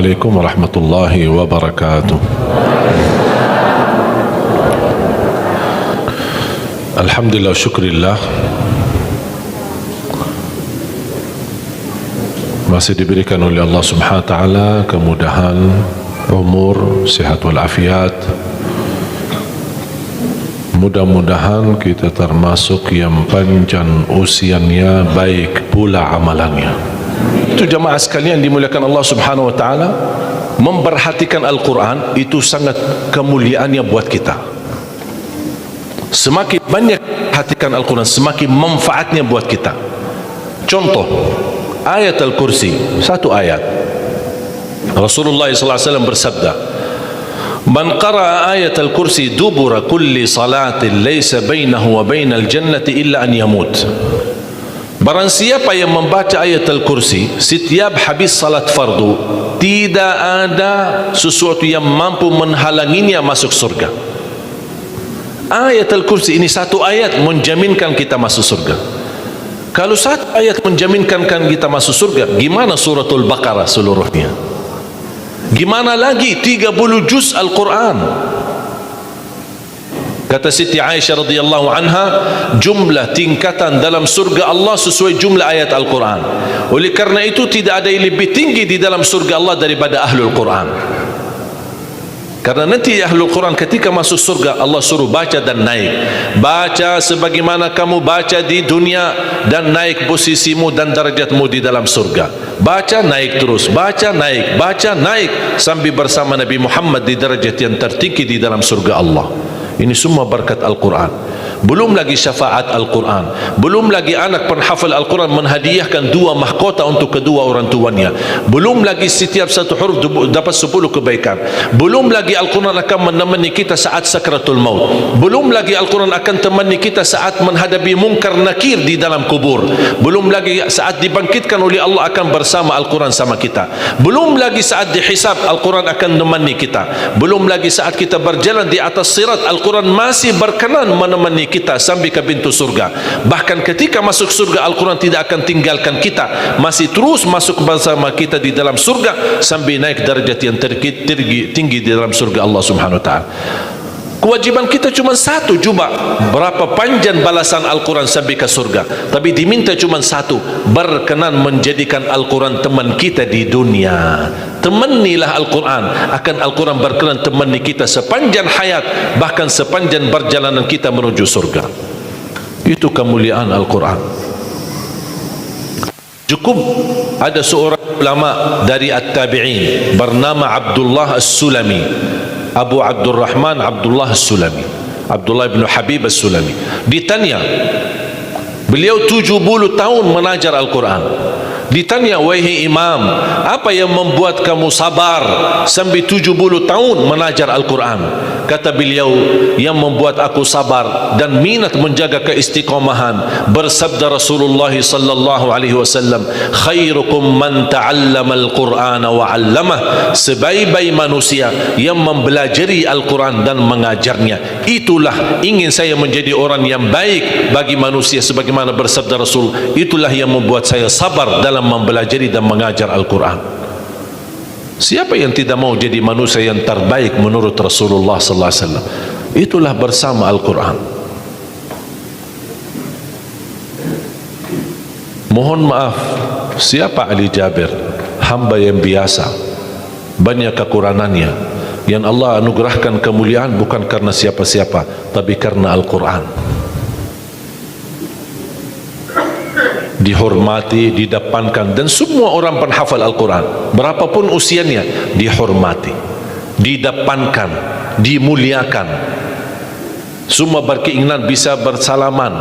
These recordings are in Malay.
Assalamualaikum warahmatullahi wabarakatuh. Alhamdulillah, syukurillah, masih diberikan oleh Allah subhanahu wa ta'ala kemudahan, umur, sihat walafiat. Mudah-mudahan kita termasuk yang panjang usianya, baik pula amalannya. Itu jamaah sekalian dimuliakan Allah subhanahu wa ta'ala. Memperhatikan Al-Quran itu sangat kemuliaannya buat kita. Semakin banyak perhatikan Al-Quran, semakin manfaatnya buat kita. Contoh, ayat Al-Kursi, satu ayat. Rasulullah SAW bersabda, "Man qara'a ayat Al-Kursi dubura kulli salatin laysa bainahu wa bainal jannati illa an yamut." Barang siapa yang membaca ayat Al-Kursi setiap habis salat fardu, tidak ada sesuatu yang mampu menghalanginya masuk surga. Ayat Al-Kursi ini satu ayat menjaminkan kita masuk surga. Kalau satu ayat menjaminkan kita masuk surga, gimana suratul Baqarah seluruhnya? Gimana lagi 30 juz Al-Quran? Kata Siti Aisyah radhiyallahu anha, jumlah tingkatan dalam surga Allah sesuai jumlah ayat Al-Quran. Oleh karena itu tidak ada yang lebih tinggi di dalam surga Allah daripada Ahlul Quran. Karena nanti Ahlul Quran ketika masuk surga, Allah suruh baca dan naik. Baca sebagaimana kamu baca di dunia, dan naik posisimu dan darjatmu di dalam surga. Baca naik terus, baca naik sampai bersama Nabi Muhammad di darjat yang tertinggi di dalam surga Allah. Ini semua berkat Al-Quran. Belum lagi syafaat Al-Quran, belum lagi anak penghafal Al-Quran menghadiahkan 2 mahkota untuk kedua orang tuanya, belum lagi setiap satu huruf dapat 10 kebaikan, belum lagi Al-Quran akan menemani kita saat sakratul maut, belum lagi Al-Quran akan temani kita saat menghadapi mungkar nakir di dalam kubur, belum lagi saat dibangkitkan oleh Allah akan bersama Al-Quran sama kita, belum lagi saat dihisab Al-Quran akan menemani kita, belum lagi saat kita berjalan di atas sirat Al-Quran masih berkenan menemani kita sampai ke pintu surga. Bahkan ketika masuk surga, Al-Quran tidak akan tinggalkan kita, masih terus masuk bersama kita di dalam surga sampai naik derajat yang tinggi di dalam surga Allah subhanahu wa ta'ala. Kewajiban kita cuma satu, coba berapa panjang balasan Al-Quran sampai ke surga, tapi diminta cuma satu, berkenan menjadikan Al-Quran teman kita di dunia. Temanilah Al-Quran, akan Al-Quran berkenan temani kita sepanjang hayat, bahkan sepanjang perjalanan kita menuju surga. Itu kemuliaan Al-Quran. Cukup ada seorang ulama dari At-Tabi'in bernama Abdullah As-Sulami, Abu Abdurrahman Abdullah As-Sulami, Abdullah bin Habib As-Sulami. Ditanya, beliau 70 tahun mengajar Al-Quran. Ditanya, wahai imam, apa yang membuat kamu sabar sampai 70 tahun mengajar Al-Quran? Kata beliau, yang membuat aku sabar dan minat menjaga keistiqomahan, bersabda Rasulullah sallallahu alaihi wasallam, khairukum man ta'allama al-Qur'ana wa 'allamah, sebaik-baik manusia yang mempelajari Al-Quran dan mengajarnya. Itulah ingin saya menjadi orang yang baik bagi manusia, sebagaimana bersabda Rasul, itulah yang membuat saya sabar dalam mempelajari dan mengajar Al-Quran. Siapa yang tidak mau jadi manusia yang terbaik menurut Rasulullah sallallahu alaihi wasallam? Itulah bersama Al-Quran. Mohon maaf, siapa Ali Jabir? Hamba yang biasa, banyak kekurangannya, yang Allah anugerahkan kemuliaan bukan karena siapa-siapa, tapi karena Al-Quran. Dihormati, didepankan, dan semua orang penghafal Al-Quran berapapun usianya dihormati, didepankan, dimuliakan. Semua berkeinginan bisa bersalaman.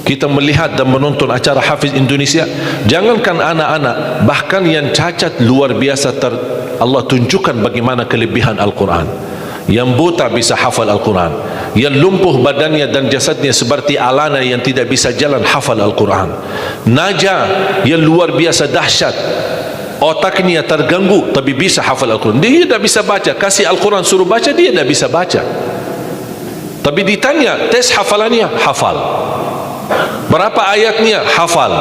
Kita melihat dan menonton acara Hafiz Indonesia, jangankan anak-anak, bahkan yang cacat luar biasa Allah tunjukkan bagaimana kelebihan Al-Quran. Yang buta bisa hafal Al-Quran, yang lumpuh badannya dan jasadnya seperti alana yang tidak bisa jalan hafal Al-Quran. Naja yang luar biasa dahsyat, otaknya terganggu tapi bisa hafal Al-Quran. Dia tidak bisa baca, kasih Al-Quran suruh baca, dia tidak bisa baca, tapi ditanya tes hafalannya, hafal. Berapa ayatnya? Hafal.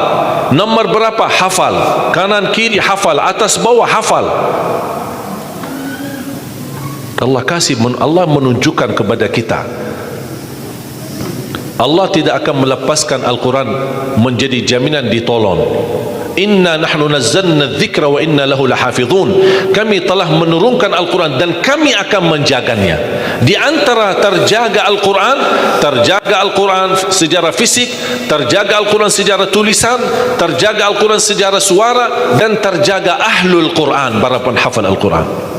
Nomor berapa? Hafal. Kanan kiri hafal, atas bawah hafal. Allah menunjukkan kepada kita, Allah tidak akan melepaskan Al-Quran menjadi jaminan ditolong. Inna nahnu nazzalna dzikra wa inna lahu lahafizun. Kami telah menurunkan Al-Quran dan kami akan menjaganya. Di antara terjaga Al-Quran secara fisik, terjaga Al-Quran secara tulisan, terjaga Al-Quran secara suara, dan terjaga ahlul Quran, para penghafal Al-Quran.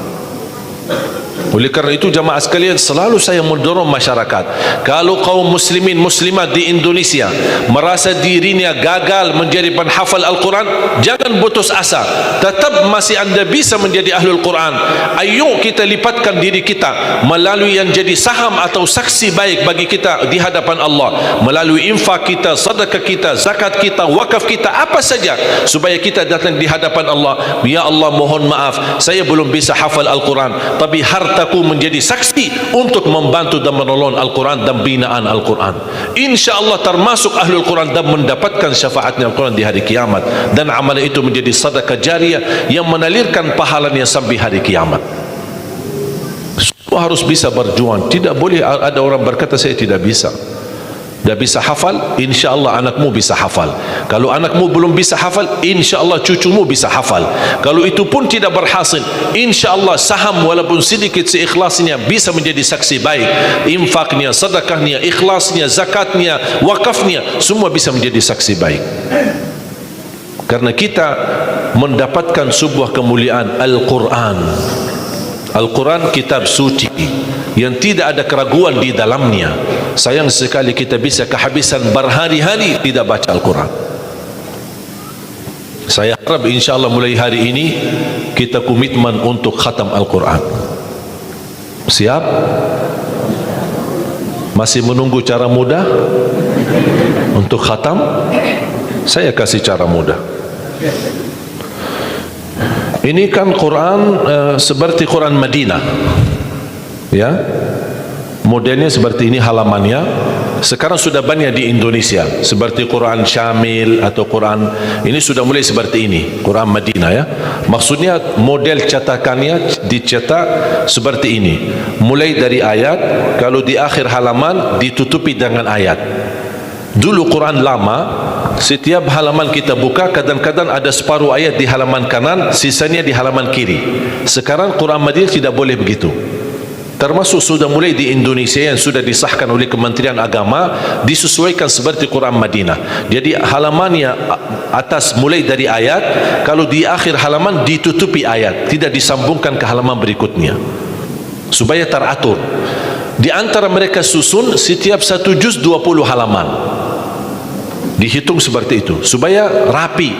Oleh kerana itu jamaah sekalian, selalu saya mendorong masyarakat, kalau kaum muslimin muslimat di Indonesia merasa dirinya gagal menjadi penghafal Al-Quran, jangan putus asa. Tetap masih anda bisa menjadi ahlul Quran. Ayo kita lipatkan diri kita melalui yang jadi saham atau saksi baik bagi kita di hadapan Allah, melalui infak kita, sedekah kita, zakat kita, wakaf kita, apa saja, supaya kita datang di hadapan Allah. Ya Allah, mohon maaf, saya belum bisa hafal Al-Quran, tapi hartaku menjadi saksi untuk membantu dan menolong Al-Quran dan binaan Al-Quran. InsyaAllah termasuk ahlul Quran dan mendapatkan syafaatnya Al-Quran di hari kiamat, dan amalan itu menjadi sedekah jariah yang menalirkan pahalanya sampai hari kiamat. Semua harus bisa berjuang. Tidak boleh ada orang berkata saya tidak bisa. Tidak bisa hafal, insyaAllah anakmu bisa hafal. Kalau anakmu belum bisa hafal, insyaAllah cucumu bisa hafal. Kalau itu pun tidak berhasil, insyaAllah saham walaupun sedikit seikhlasnya bisa menjadi saksi baik. Infaknya, sedekahnya, ikhlasnya, zakatnya, wakafnya, semua bisa menjadi saksi baik. Karena kita mendapatkan sebuah kemuliaan Al-Quran. Al-Quran kitab suci yang tidak ada keraguan di dalamnya. Sayang sekali kita bisa kehabisan berhari-hari tidak baca Al-Quran. Saya harap insyaAllah mulai hari ini kita komitmen untuk khatam Al-Quran. Siap? Masih menunggu cara mudah untuk khatam? Saya kasih cara mudah. Ini kan Quran seperti Quran Madinah, ya, modelnya seperti ini halamannya. Sekarang sudah banyak di Indonesia seperti Quran Syamil atau Quran ini sudah mulai seperti ini, Quran Madinah, ya. Maksudnya model cetakannya dicetak seperti ini, mulai dari ayat, kalau di akhir halaman ditutupi dengan ayat. Dulu Quran lama, setiap halaman kita buka kadang-kadang ada separuh ayat di halaman kanan, sisanya di halaman kiri. Sekarang Quran Madinah tidak boleh begitu. Termasuk sudah mulai di Indonesia yang sudah disahkan oleh Kementerian Agama, disesuaikan seperti Quran Madinah. Jadi halamannya atas mulai dari ayat, kalau di akhir halaman ditutupi ayat, tidak disambungkan ke halaman berikutnya, supaya teratur. Di antara mereka susun setiap satu juz 20 halaman, dihitung seperti itu supaya rapi.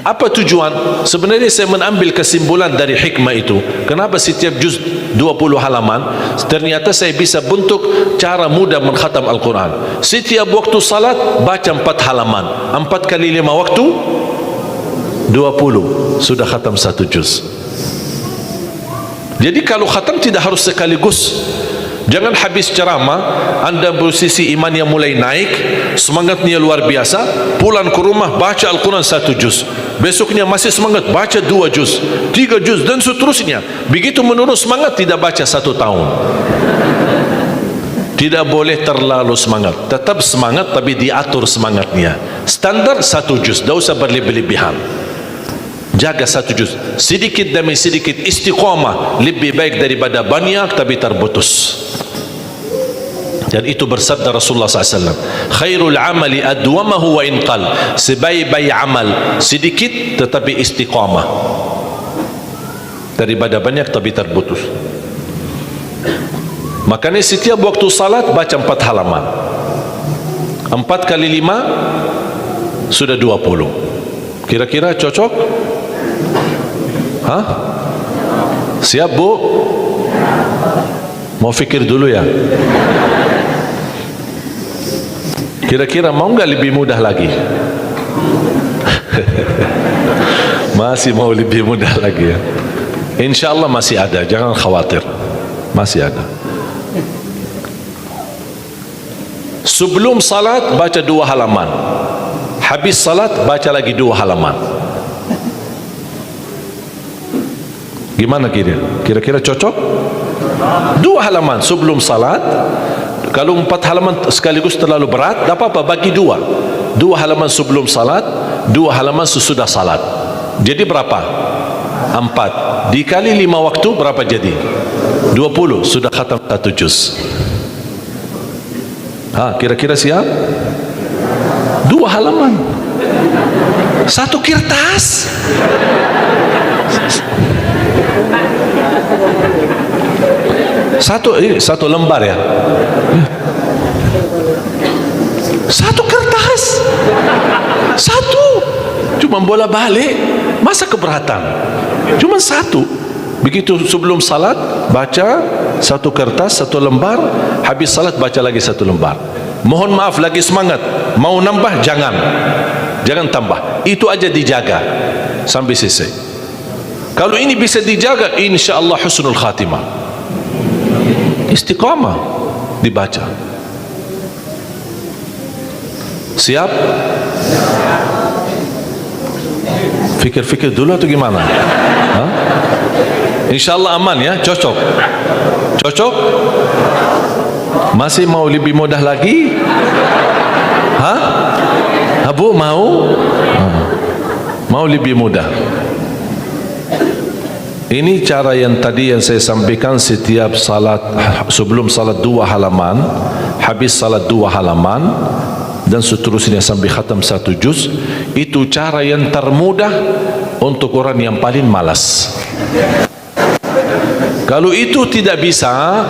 Apa tujuan? Sebenarnya saya mengambil kesimpulan dari hikmah itu. Kenapa setiap juz 20 halaman? Ternyata saya bisa bentuk cara mudah mengkhatam Al-Quran. Setiap waktu salat baca 4 halaman, 4 kali 5 waktu 20, sudah khatam 1 juz. Jadi kalau khatam tidak harus sekaligus. Jangan habis ceramah anda posisi iman yang mulai naik, semangatnya luar biasa, pulang ke rumah baca Al-Quran 1 juz, besoknya masih semangat baca 2 juz, 3 juz dan seterusnya. Begitu menurun semangat tidak baca 1 tahun. Tidak boleh terlalu semangat, tetap semangat tapi diatur semangatnya. Standar 1 juz, tidak usah berlebih-lebihan. Jaga 1 juz, sedikit demi sedikit, istiqamah lebih baik daripada banyak tapi terputus. Dan itu bersabda Rasulullah SAW, khairul amali adwamahu wa inqal, sebaik-baik amal sedikit tetapi istiqamah daripada banyak tapi terputus. Makanya setiap waktu salat baca 4 halaman, 4 kali 5 sudah 20. Kira-kira cocok? Hah? Siap bu? Mau fikir dulu ya. Kira-kira mau nggak lebih mudah lagi? Masih mau lebih mudah lagi ya? Insya Allah masih ada, jangan khawatir, masih ada. Sebelum salat baca 2 halaman, habis salat baca lagi 2 halaman. Gimana kira-kira cocok? 2 halaman sebelum salat. Kalau 4 halaman sekaligus terlalu berat, tak apa-apa, bagi 2 halaman sebelum salat, 2 halaman sesudah salat. Jadi berapa? 4 dikali 5 waktu berapa jadi? 20, sudah khatam 1 juz. Kira-kira siap? 2 halaman, 1 kertas. Satu lembar ya. 1 kertas. 1. Cuma bola balik. Masa keberatan? Cuma 1. Begitu sebelum salat baca 1 kertas, 1 lembar. Habis salat baca lagi 1 lembar. Mohon maaf, lagi semangat. Mau nambah jangan tambah. Itu aja dijaga sampai selesai. Kalau ini bisa dijaga, insya-Allah husnul khatimah. Istiqamah dibaca. Siap? Fikir-fikir dulu atau gimana? InsyaAllah aman ya, cocok. Masih mau lebih mudah lagi? Bu, mau lebih mudah. Ini cara yang tadi yang saya sampaikan, setiap salat, sebelum salat 2 halaman, habis salat 2 halaman, dan seterusnya sampai khatam 1 juz. Itu cara yang termudah untuk orang yang paling malas. Kalau itu tidak bisa,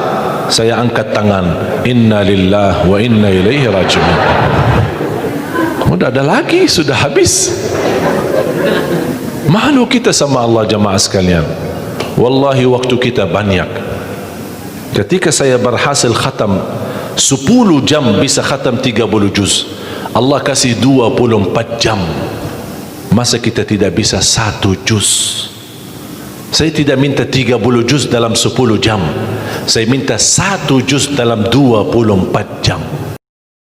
saya angkat tangan, inna lillahi wa inna ilaihi raji'un. Sudah ada lagi, sudah habis. Malu kita sama Allah jamaah sekalian. Wallahi waktu kita banyak. Ketika saya berhasil khatam 10 jam bisa khatam 30 juz. Allah kasih 24 jam. Masa kita tidak bisa 1 juz? Saya tidak minta 30 juz dalam 10 jam. Saya minta 1 juz dalam 24 jam.